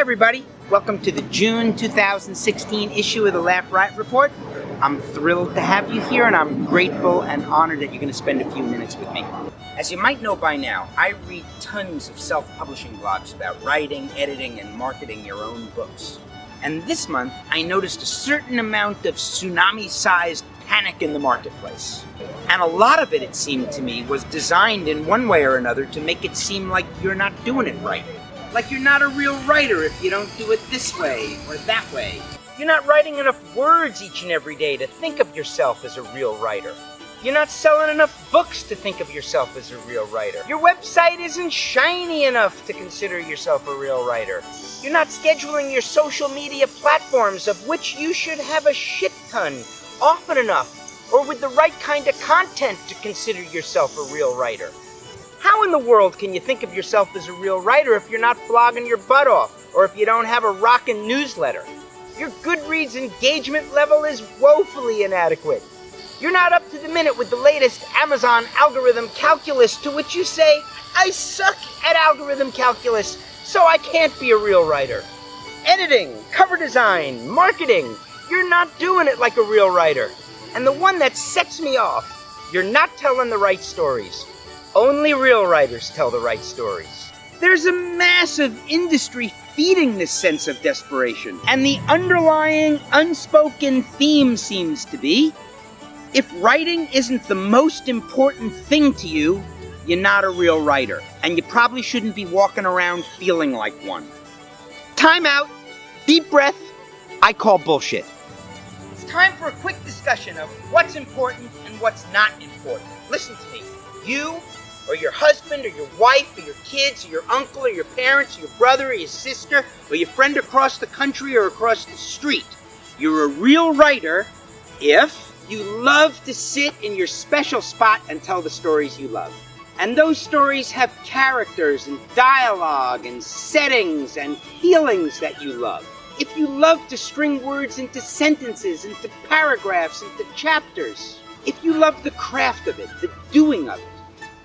everybody. Welcome to the June 2016 issue of the Riot Report. I'm thrilled to have you here, and I'm grateful and honored that you're going to spend a few minutes with me. As you might know by now, I read tons of self-publishing blogs about writing, editing, and marketing your own books. And this month, I noticed a certain amount of tsunami-sized panic in the marketplace. And a lot of it seemed to me, was designed in one way or another to make it seem like you're not doing it right. Like you're not a real writer if you don't do it this way or that way. You're not writing enough words each and every day to think of yourself as a real writer. You're not selling enough books to think of yourself as a real writer. Your website isn't shiny enough to consider yourself a real writer. You're not scheduling your social media platforms, of which you should have a shit ton, often enough, or with the right kind of content to consider yourself a real writer. How in the world can you think of yourself as a real writer if you're not blogging your butt off, or if you don't have a rockin' newsletter? Your Goodreads engagement level is woefully inadequate. You're not up to the minute with the latest Amazon algorithm calculus, to which you say, I suck at algorithm calculus, so I can't be a real writer. Editing, cover design, marketing, you're not doing it like a real writer. And the one that sets me off, you're not telling the right stories. Only real writers tell the right stories. There's a massive industry feeding this sense of desperation, and the underlying unspoken theme seems to be, if writing isn't the most important thing to you, you're not a real writer, and you probably shouldn't be walking around feeling like one. Time out, deep breath, I call bullshit. It's time for a quick discussion of what's important and what's not important. Listen to me. You, or your husband, or your wife, or your kids, or your uncle, or your parents, or your brother, or your sister, or your friend across the country or across the street. You're a real writer if you love to sit in your special spot and tell the stories you love. And those stories have characters and dialogue and settings and feelings that you love. If you love to string words into sentences, into paragraphs, into chapters. If you love the craft of it, the doing of it,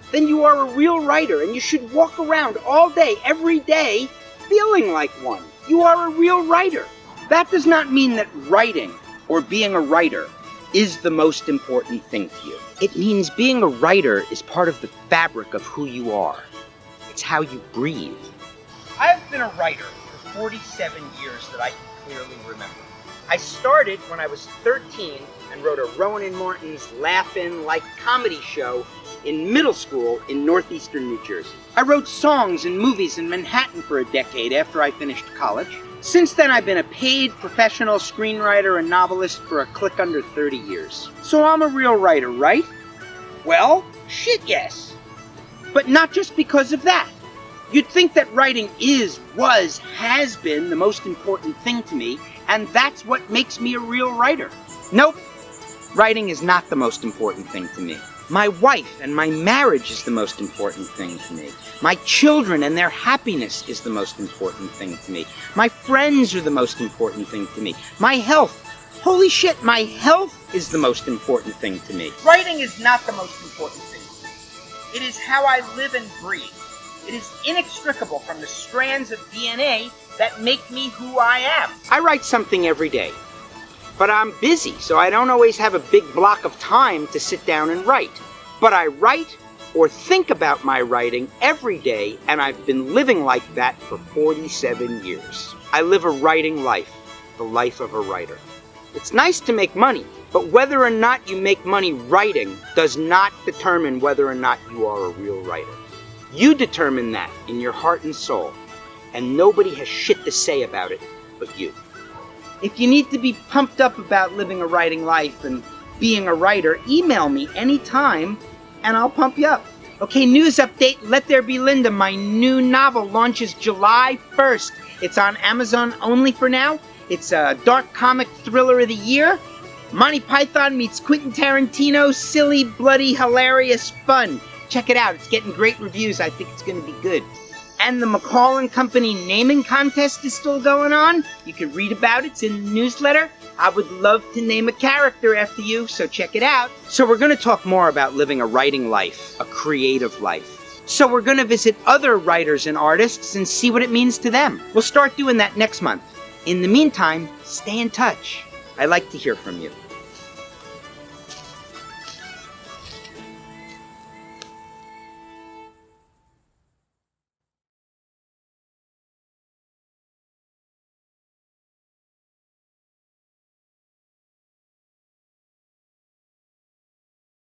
then you are a real writer, and you should walk around all day, every day, feeling like one. You are a real writer. That does not mean that writing, or being a writer, is the most important thing to you. It means being a writer is part of the fabric of who you are. It's how you breathe. I've been a writer for 47 years that I can clearly remember. I started when I was 13 and wrote a Rowan and Martin's laugh-in-like comedy show in middle school in northeastern New Jersey. I wrote songs and movies in Manhattan for a decade after I finished college. Since then, I've been a paid professional screenwriter and novelist for a click under 30 years. So I'm a real writer, right? Well, shit, yes. But not just because of that. You'd think that writing is, was, has been the most important thing to me, and that's what makes me a real writer. Nope. Writing is not the most important thing to me. My wife and my marriage is the most important thing to me. My children and their happiness is the most important thing to me. My friends are the most important thing to me. My health. Holy shit, my health is the most important thing to me. Writing is not the most important thing to me. It is how I live and breathe. It is inextricable from the strands of DNA that make me who I am. I write something every day. But I'm busy, so I don't always have a big block of time to sit down and write. But I write or think about my writing every day, and I've been living like that for 47 years. I live a writing life, the life of a writer. It's nice to make money, but whether or not you make money writing does not determine whether or not you are a real writer. You determine that in your heart and soul, and nobody has shit to say about it but you. If you need to be pumped up about living a writing life and being a writer, email me anytime and I'll pump you up. Okay, news update, Let There Be Linda. My new novel launches July 1st. It's on Amazon only for now. It's a dark comic thriller of the year. Monty Python meets Quentin Tarantino. Silly, bloody, hilarious fun. Check it out. It's getting great reviews. I think it's going to be good. And the McCall & Company naming contest is still going on. You can read about it. It's in the newsletter. I would love to name a character after you, so check it out. So we're going to talk more about living a writing life, a creative life. So we're going to visit other writers and artists and see what it means to them. We'll start doing that next month. In the meantime, stay in touch. I like to hear from you.